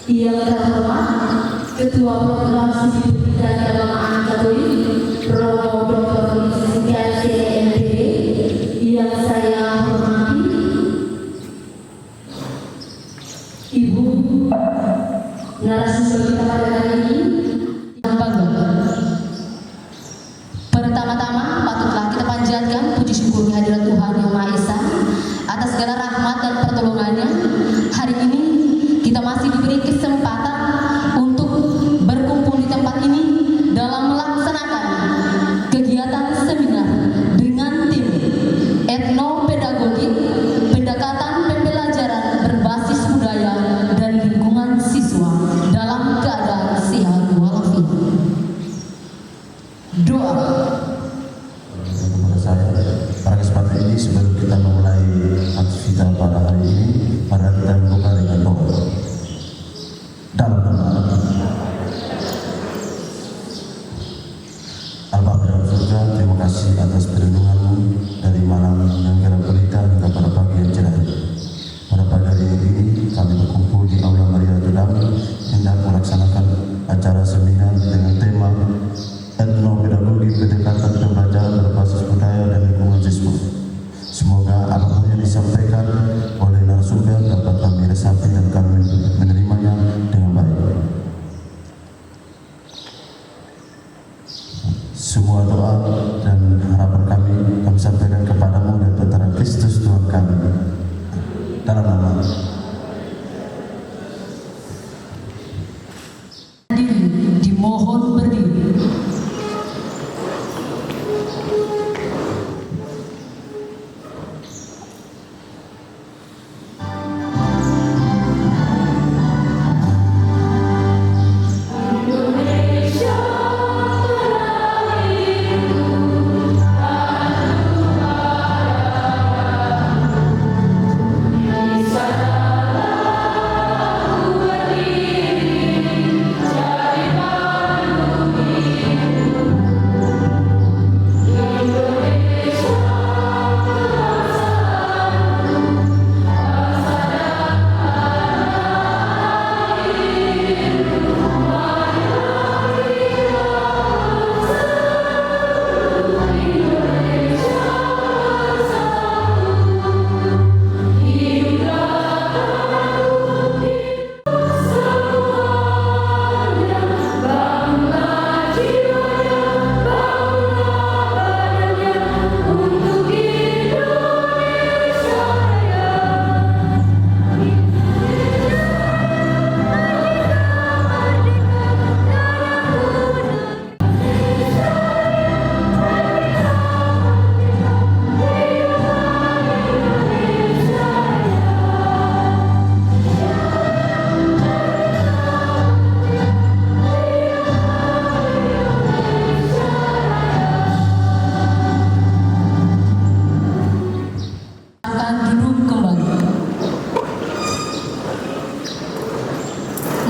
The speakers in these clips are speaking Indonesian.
Yang terhormat Ketua Program Studi Pendidikan Keagamaan Katolik Romo Dr. MPD yang saya hormati, Ibu narasumber kita pada hari ini yang bangga. Pertama-tama patutlah kita panjatkan puji syukur kehadirat Tuhan Yang Maha Esa atas segala rahmat dan pertolongannya. Hari ini kita masih diberi kesempatan untuk berkumpul di tempat ini dalam melaksanakan kegiatan seminar dengan tim etnopedagogik pendekatan pembelajaran berbasis budaya dan lingkungan siswa dalam keadaan sehat walafiat. Doa. Kepada saya, pada kesempatan ini sebelum kita memulai aktivitas pada hari ini, mari kita membuka dengan doa. Dalam nama Allah dalam surga, terima kasih atas perlindungan-Mu dari malam yang gelap gulita hingga pada pagi yang cerah. Pada pagi hari ini kami berkumpul di Aula Maria Tudam hendak melaksanakan acara seminar dengan tema etnopedagogi pendekatan pembelajaran berbasis budaya dan lingkungan siswa. Semoga apapun yang disampaikan oleh narasumber dapat kami resapi dan kami menerimanya dengan baik. Semua doa dan harapan kami sampaikan kepadamu dan Putra Kristus Tuhan kami. Dalam nama dimohon berdiri.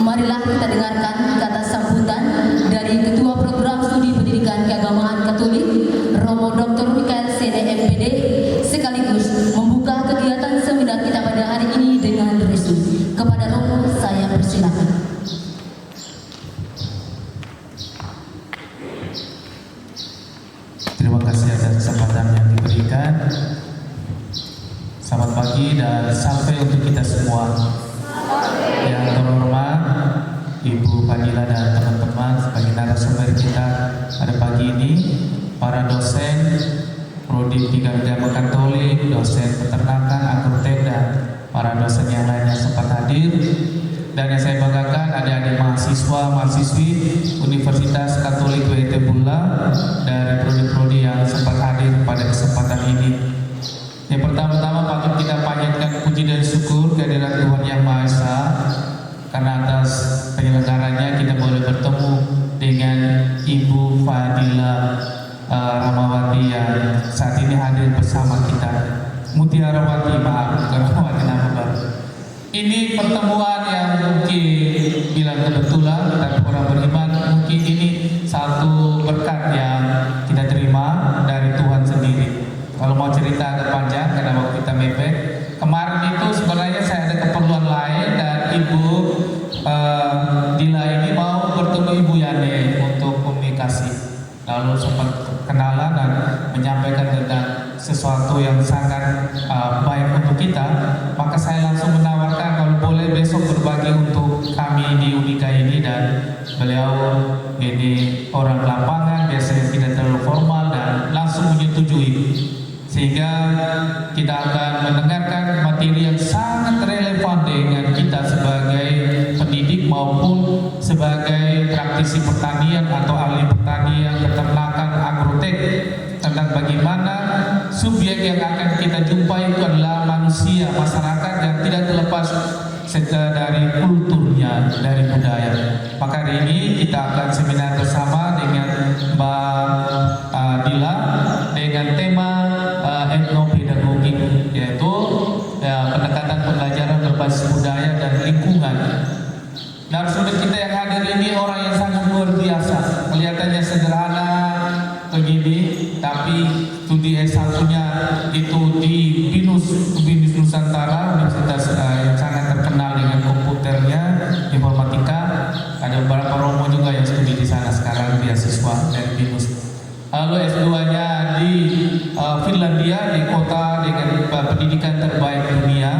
Marilah kita dengarkan kata sambutan dari Ketua Program Studi Pendidikan Keagamaan Katolik Romo Dr. Mikael Sene MPD sekaligus membuka kegiatan seminar kita pada hari ini dengan restu. Kepada Romo saya persilakan. Terima kasih atas kesempatan yang diberikan. Selamat pagi dan sampai untuk kita semua. Yang terhormat Ibu Fadila dan teman-teman sebagai narasumber kita pada pagi ini, para dosen Prodi 3 Agama Katolik, dosen peternakan, agrotek, dan para dosen yang lainnya sempat hadir. Dan yang saya banggakan adik-adik mahasiswa-mahasiswi Universitas Katolik WIT Bula dari prodi-prodi yang sempat hadir pada kesempatan ini. Yang pertama-tama patut kita panjatkan puji dan syukur kehadirat Tuhan Yang Maha Esa, karena atas penyelenggaranya kita boleh bertemu dengan Ibu Fadila Ramawati yang saat ini hadir bersama kita. Mutiarawati, maaf, bukan Ramawati nama baru. Ini pertemuan yang mungkin bilang kebetulan, tapi orang beriman mungkin ini satu berkat yang kita terima dari Tuhan sendiri. Kalau mau cerita agak panjang karena waktu kita mepet. Kemarin itu sebenarnya saya ada keperluan lain dan Ibu beliau sempat kenalan dan menyampaikan tentang sesuatu yang sangat baik untuk kita, maka saya langsung menawarkan kalau boleh besok berbagi untuk kami di Unika ini, dan beliau ini orang lapangan, biasanya tidak terlalu formal dan langsung menyetujui, sehingga kita akan mendengarkan materi yang sangat relevan dengan kita sebagai pendidik maupun sebagai praktisi pertanian atau ahli pertanian, peternakan, agrotek, tentang bagaimana subjek yang akan kita jumpai itu adalah manusia, masyarakat yang tidak terlepas dari kulturnya, dari budaya. Maka hari ini kita akan seminar bersama dengan Mbak Dila dengan tema etnopedagogik, yaitu pendekatan pembelajaran berbasis budaya dan lingkungan. Narasumber kita yang hadir ini orang yang sangat luar biasa, kelihatannya sederhana begini, tapi studi S1-nya itu di BINUS Nusantara, universitas yang sangat terkenal dengan komputernya, informatika. Ada beberapa romo juga yang studi di sana sekarang, beasiswa dari BINUS. Lalu S2-nya di Finlandia, di kota dengan pendidikan terbaik dunia.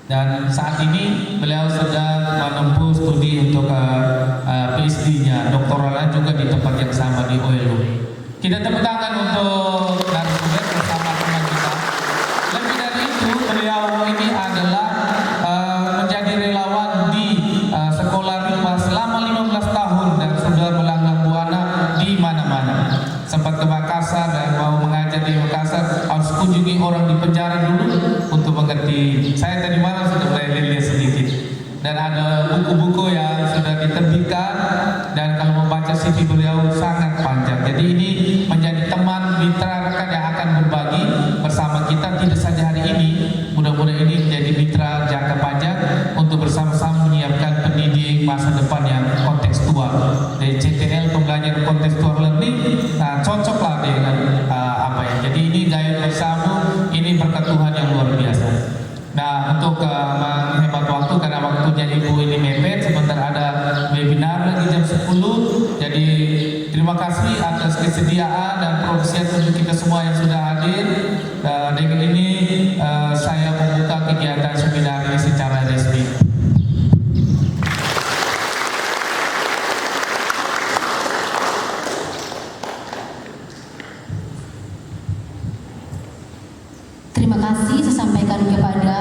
Dan saat ini beliau sedang menempuh studi untuk PhD-nya, doktoralnya juga di tempat yang sama di OLU. Kita tepuk tangan untuk narasumber bersama teman kita. Lebih dari itu, beliau ini adalah menjadi relawan di sekolah Rimba selama 15 tahun dan sudah melanglang buana di mana-mana. Sempat ke Makassar dan mau mengajar di Makassar, harus kunjungi orang di penjara dulu untuk mengerti. Saya tadi malam sudah mulai lihat sedikit, dan ada buku-buku yang sudah diterbitkan, dan kalau membaca CV beliau sangat panjang. Jadi ini menjadi teman mitra rekan yang akan berbagi bersama kita tidak saja hari ini, mudah-mudahan ini menjadi mitra jangka panjang untuk bersama-sama menyiapkan pendidik masa depan yang kontekstual. Dari CTL, pembelajaran kontekstual learning, cocoklah dengan apa ya. Jadi ini gaya bersama, ini berkat Tuhan yang luar biasa. Nah, untuk menghemat waktu karena waktunya Ibu ini mepet, sebentar ada webinar lagi jam 10. Jadi terima kasih atas kesediaan dan profesional untuk kita semua yang sudah hadir. Dengan ini saya membuka kegiatan seminar ini secara resmi. Terima kasih saya sampaikan kepada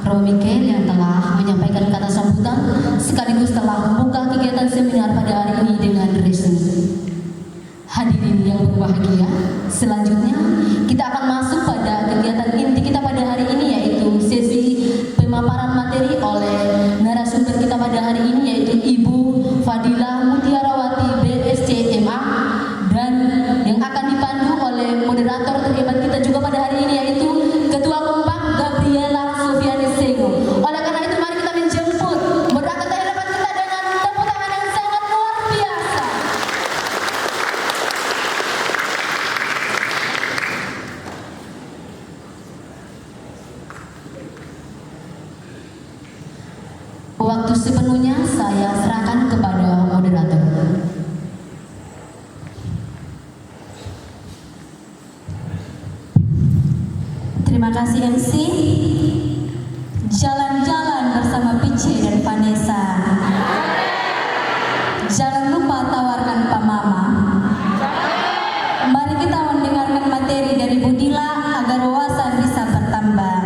Romikel yang telah menyampaikan kata sambutan sekaligus telah membuka kegiatan seminar pada hari ini dengan resmi. Hadirin yang berbahagia, selanjutnya kita akan masuk pada kegiatan inti kita pada hari ini, yaitu sesi pemaparan materi oleh narasumber kita pada hari ini, yaitu Ibu Fadilah Mutiarawati BSC-MA, dan yang akan dipandu oleh moderator terhebat kita juga pada hari ini, yaitu Ketua Kompak Gabriela Sofiani Sengo. Oleh karena itu mari kita menjemput moderator terhebat kita dengan tepuk tangan yang sangat luar biasa. Waktu sepenuhnya saya serahkan kepada moderator. Terima kasih MC. Jalan-jalan bersama Pice dan Vanessa. Jangan lupa tawarkan Pak Mama. Mari kita mendengarkan materi dari Budila agar wawasan bisa bertambah.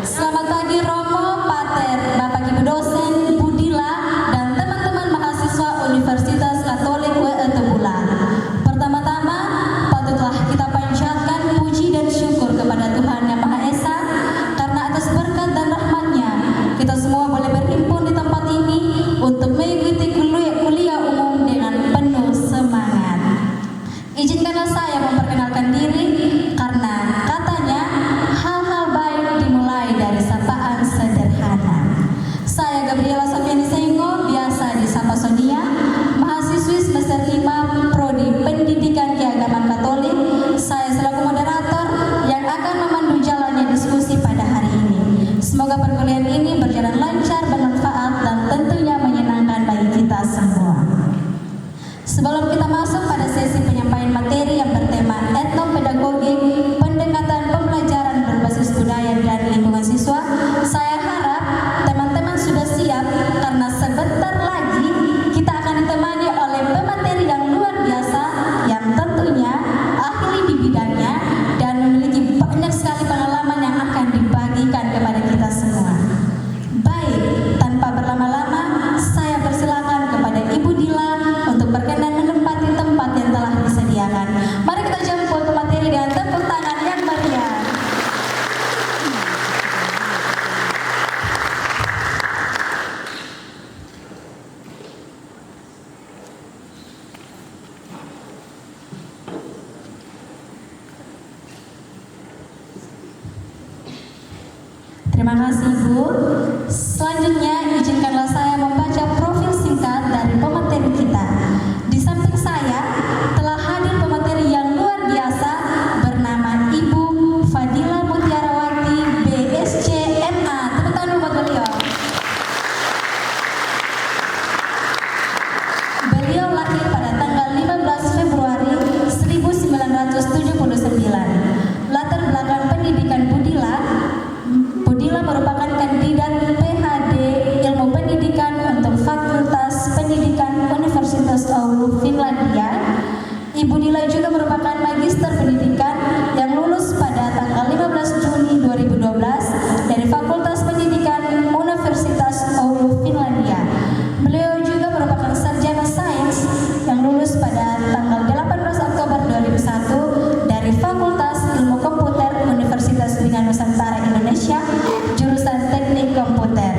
Selamat pagi Romo, Pater, Bapak Ibu dosen, Budila, dan teman-teman mahasiswa Universitas Katolik WE Tebulan. Pertama-tama, patutlah kita panjatkan puji dan syukur kepada Tuhan Yang Maha Esa Terima kasih Ibu. Selanjutnya izinkanlah saya membaca profil singkat dari pemateri kita. Di samping saya telah hadir pemateri yang luar biasa bernama Ibu Fadila Mutiarawati BSc MA. Tepuk tangan buat beliau. Beliau lahir pada tanggal 15 Februari 1979. Latar belakang pendidikan Budila merupakan kandidat PhD Ilmu Pendidikan untuk Fakultas Pendidikan Universitas Oulu, Finlandia. Ibu Dila juga merupakan Magister Pendidikan yang lulus pada tanggal 15 Juni 2012 dari Fakultas Pendidikan Universitas Oulu, Finlandia. Beliau juga merupakan Sarjana Sains yang lulus pada tanggal 18 Oktober 2001 dari Fakultas Ilmu Komputer Universitas Lingga Nusantara Indonesia, jurusan Teknik Komputer.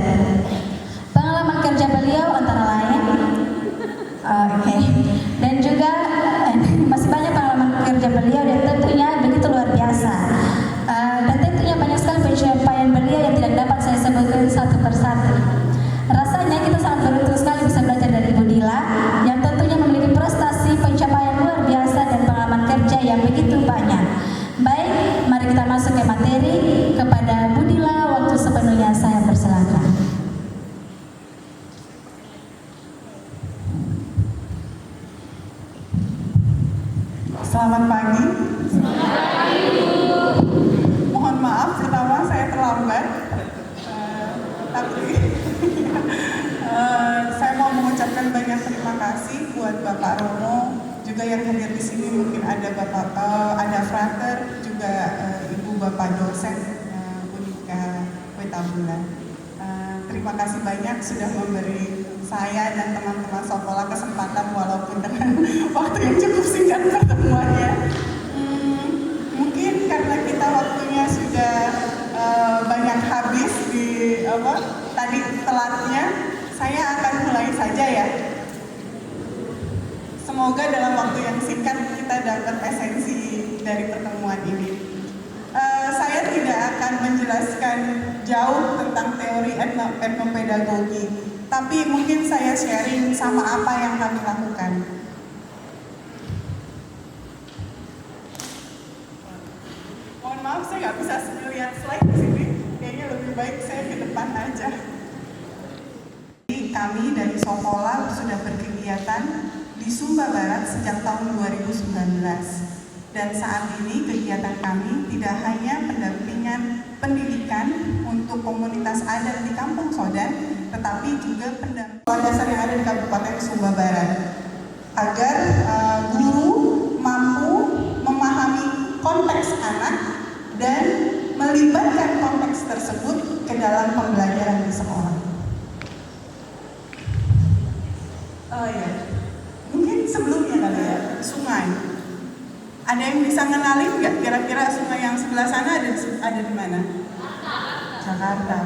Pengalaman kerja beliau antara lain, dan juga masih banyak pengalaman kerja beliau dan tentunya begitu luar biasa. Dan tentunya banyak sekali pencapaian beliau yang tidak dapat saya sebutkan satu persatu. Rasanya kita sangat beruntung sekali bisa belajar dari Ibu Dila yang tentunya memiliki prestasi pencapaian luar biasa dan pengalaman kerja yang begitu banyak. Baik, mari kita masuk ke materi. Kepada Bu Dila, waktu sepenuhnya saya persilakan. Selamat pagi. Mohon maaf pertama saya terlambat, tapi saya mau mengucapkan banyak terima kasih buat Bapak Romo, juga yang hadir di sini. Mungkin ada ada frater, juga Ibu Bapak dosen Unika Wetabula. Terima kasih banyak sudah memberi saya dan teman-teman sekolah kesempatan walaupun dengan waktu yang cukup singkat pertemuannya. Mungkin karena kita waktunya sudah banyak habis di tadi telatnya, saya akan mulai saja ya. Semoga dalam waktu yang singkat kita dapat esensi dari pertemuan ini. Saya tidak akan menjelaskan jauh tentang teori etnopedagogi, tapi mungkin saya sharing sama apa yang kami lakukan. Mohon maaf, saya nggak bisa lihat slide di sini. Kayaknya lebih baik saya ke depan aja. Kami dari Sokola sudah berkegiatan di Sumba Barat sejak tahun 2019. Dan saat ini kegiatan kami tidak hanya pendampingan pendidikan untuk komunitas adat di Kampung Sodan, tetapi juga pendampingan sekolah dasar yang ada di Kabupaten Sumba Barat, agar guru mampu memahami konteks anak dan melibatkan konteks tersebut ke dalam pembelajaran di sekolah. Mungkin sebelumnya kali ya, sungai. Ada yang bisa ngenalin nggak kira-kira sungai yang sebelah sana ada di mana? Jakarta.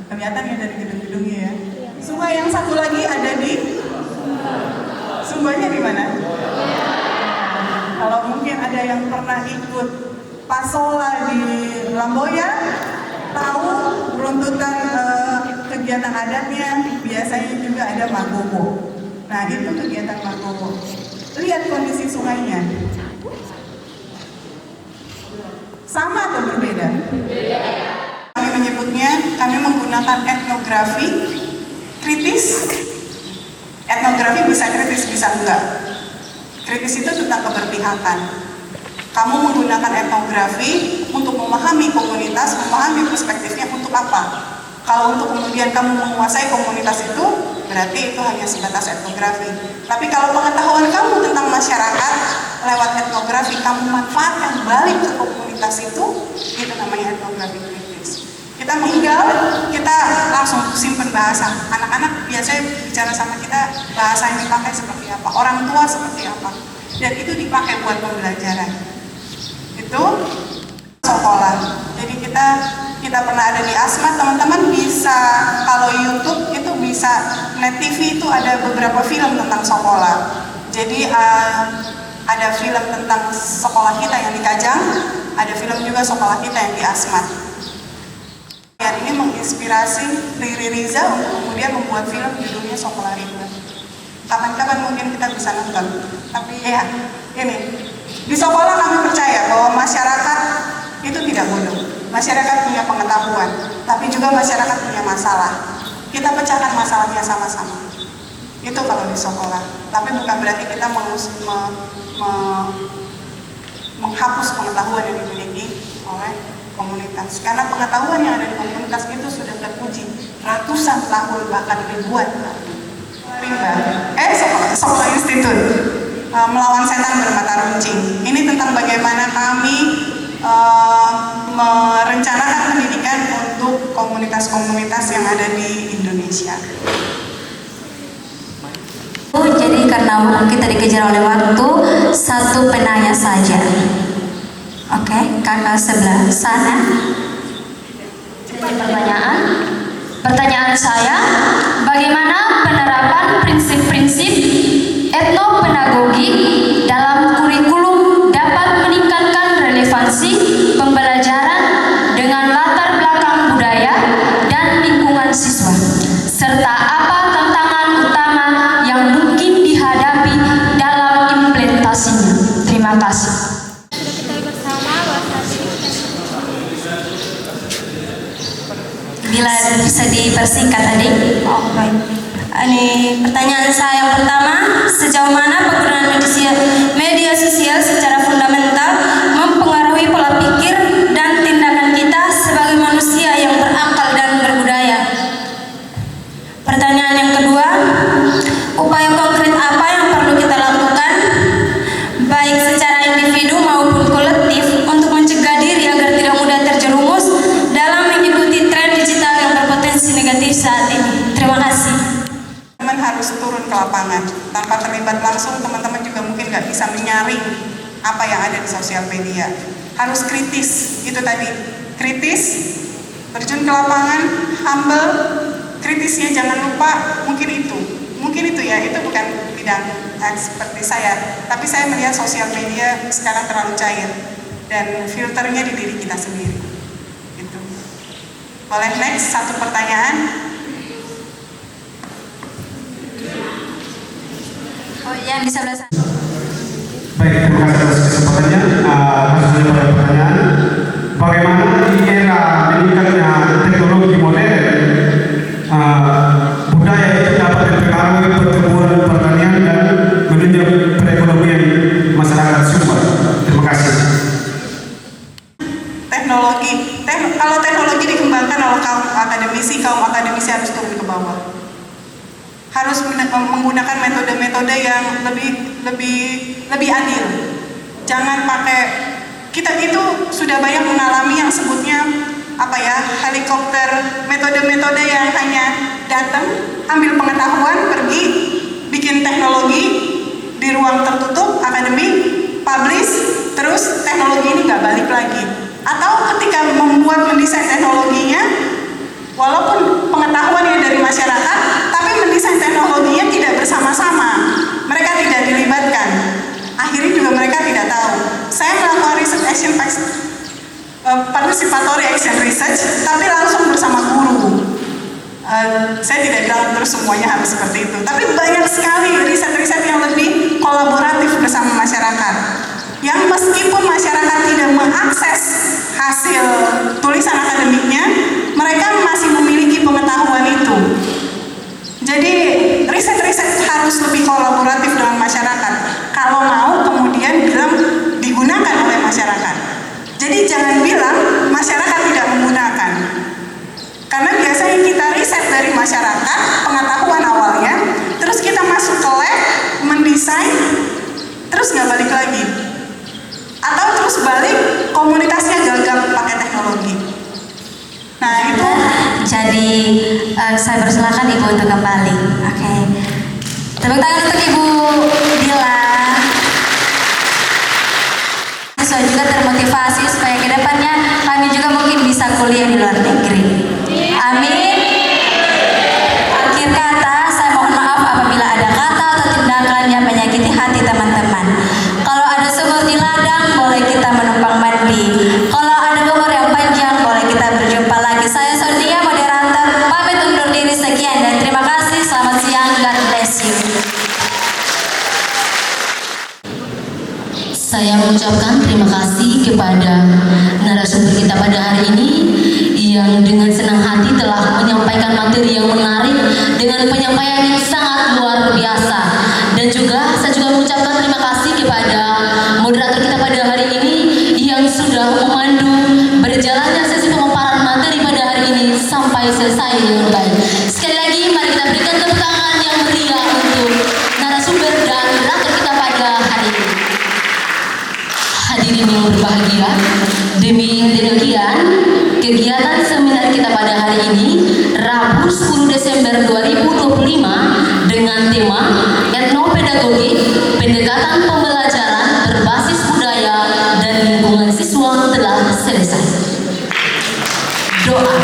Kelihatan ya dari gedung-gedungnya ya. Sungai yang satu lagi ada di Sumbanya di mana? Kalau mungkin ada yang pernah ikut Pasola di Lamboya, tahu runtutan kegiatan adatnya, biasanya juga ada Magogo. Nah, itu kegiatan Magogo. Lihat kondisi sungainya. Sama atau berbeda? Kami menyebutnya, kami menggunakan etnografi kritis. Etnografi bisa kritis, bisa enggak. Kritis itu tentang keberpihakan. Kamu menggunakan etnografi untuk memahami komunitas, memahami perspektifnya untuk apa? Kalau untuk kemudian kamu menguasai komunitas itu, berarti itu hanya sebatas etnografi. Tapi kalau pengetahuan kamu tentang masyarakat lewat etnografi, kamu manfaatkan balik ke komunitas itu namanya etnografi kritis. Kita meninggal, kita langsung simpen bahasa. Anak-anak biasanya bicara sama kita, bahasa yang dipakai seperti apa, orang tua seperti apa, dan itu dipakai buat pembelajaran. Itu sekolah. Jadi kita pernah ada di Asmat, teman-teman bisa, kalau YouTube itu bisa, Net TV itu ada beberapa film tentang sekolah. Jadi ada film tentang sekolah kita yang di Kajang, ada film juga sekolah kita yang di Asmat. Yang ini menginspirasi Riri Riza untuk kemudian membuat film judulnya Sekolah Rimba. Kapan-kapan mungkin kita bisa nonton. Tapi ya, ini di sekolah kami percaya bahwa masyarakat itu tidak bodoh. Masyarakat punya pengetahuan, tapi juga masyarakat punya masalah. Kita pecahkan masalahnya sama-sama. Itu kalau di sekolah. Tapi bukan berarti kita menghapus pengetahuan yang dimiliki oleh komunitas. Karena pengetahuan yang ada di komunitas itu sudah teruji ratusan tahun, bahkan ribuan tahun. Sekolah Institut Melawan Setan Bermata Runcing. Ini tentang bagaimana kami merencanakan pendidikan untuk komunitas-komunitas yang ada di Indonesia. Jadi karena kita dikejar oleh waktu, satu penanya saja. Oke, kakak sebelah sana. Pertanyaan saya, bagaimana penerapan prinsip-prinsip etnopedagogik dalam kurikulum dapat meningkatkan relevansi pembelajaran dengan latar belakang budaya dan lingkungan siswa, serta apa tantangan utama yang mungkin dihadapi dalam implementasinya? Terima kasih. Bila bisa dipersingkat adik. Oh, baik. Ini pertanyaan saya yang pertama, sejauh mana penggunaan media sosial secara fundamental mempengaruhi pola pikir dan tindakan kita sebagai manusia yang berakal dan berbudaya? Pertanyaan yang kedua, upaya konkret apa yang perlu kita lakukan baik secara individu maupun kolektif untuk mencegah diri agar tidak mudah terjerumus dalam mengikuti tren digital yang berpotensi negatif saat ini? Terima kasih. Teman harus turun ke lapangan. Tanpa terlibat langsung, teman-teman juga mungkin nggak bisa menyaring apa yang ada di sosial media. Harus kritis, itu tadi. Kritis, terjun ke lapangan, humble, kritisnya jangan lupa, mungkin itu ya, itu bukan bidang seperti saya. Tapi saya melihat sosial media sekarang terlalu cair dan filternya di diri kita sendiri. Gitu. Boleh next, satu pertanyaan. Oh, yang di sebelah sana. Baik, terima kasih atas kesempatannya. Masuk pada pertanyaan, bagaimana di era meningkatnya teknologi modern, budaya itu dapat mempengaruhi pertumbuhan pertanian dan menunjang perekonomian masyarakat Sumbar? Terima kasih. Kalau teknologi dikembangkan oleh kaum akademisi harus turun ke bawah. Harus menggunakan metode-metode yang lebih adil. Jangan pakai, kita itu sudah banyak mengalami yang sebutnya helikopter, metode-metode yang hanya datang, ambil pengetahuan, pergi, bikin teknologi di ruang tertutup, akademik, publish, terus teknologi ini nggak balik lagi. Atau ketika mendesain teknologinya, walaupun pengetahuannya dari masyarakat, tapi mendesain teknologinya tidak bersama-sama. Mereka tidak dilibatkan. Akhirnya juga mereka tidak tahu. Saya melakukan research action participatory action research, tapi langsung bersama guru. Saya tidak bilang terus semuanya harus seperti itu, tapi banyak sekali riset-riset yang lebih kolaboratif bersama masyarakat. Yang meskipun masyarakat tidak mengakses hasil tulisan akademiknya, mereka masih memiliki pengetahuan itu. Jadi riset-riset harus lebih kolaboratif dengan masyarakat. Kalau mau kemudian bilang digunakan oleh masyarakat. Jadi jangan bilang masyarakat tidak menggunakan. Karena biasanya kita riset dari masyarakat, pengetahuan awalnya, terus kita masuk ke lab, mendesain, terus nggak balik lagi. Atau terus balik, komunitasnya gagal pakai teknologi. Nah itu. Jadi saya persilakan Ibu untuk kembali. Oke. Tepuk tangan untuk Ibu Dila. Siswa juga termotivasi supaya kedepannya kami juga mungkin bisa kuliah di luar negeri. Amin. Akhir kata, saya mohon maaf apabila ada kata atau tindakan yang menyakiti hati teman-teman. Kalau ada sumur di ladang, boleh kita menumpang mandi. Kalau ada umur yang panjang, boleh kita berjumpa lagi. Saya mengucapkan terima kasih kepada narasumber kita pada hari ini yang dengan senang hati telah menyampaikan materi yang menarik dengan penyampaian yang sangat luar biasa. Dan juga saya juga mengucapkan terima kasih kepada moderator kita pada hari ini yang sudah memandu berjalannya sesi pemaparan materi pada hari ini sampai selesai dengan baik. Sekali lagi mari kita berikan tepuk tangan yang meriah untuk narasumber dan moderator kita pada hari ini. Hadirin yang berbahagia, demikian kegiatan seminar kita pada hari ini Rabu 10 Desember 2025 dengan tema etnopedagogi, pendekatan pembelajaran berbasis budaya dan lingkungan siswa telah selesai. Doa.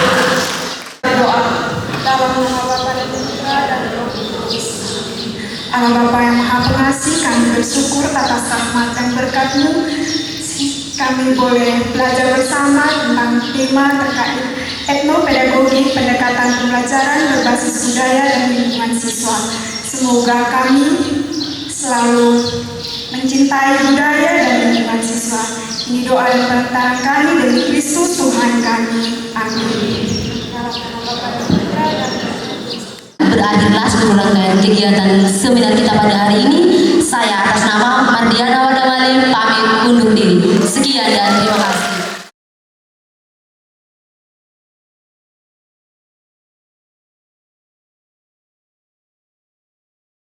Dalam nama Bapa dan Putra dan Roh Kudus. Allah Bapa yang Maha Pengasih, kami bersyukur atas rahmat dan berkat-Mu. Kami boleh belajar bersama tentang tema terkait etnopedagogi, pendekatan pembelajaran berbasis budaya dan lingkungan siswa. Semoga kami selalu mencintai budaya dan lingkungan siswa. Ini doa dan permintaan kami demi Kristus Tuhan kami. Amin. Dalam nama Bapa dan Putra dan Roh Kudus. Berakhirlah seluruh rangkaian kegiatan seminar kita pada hari ini.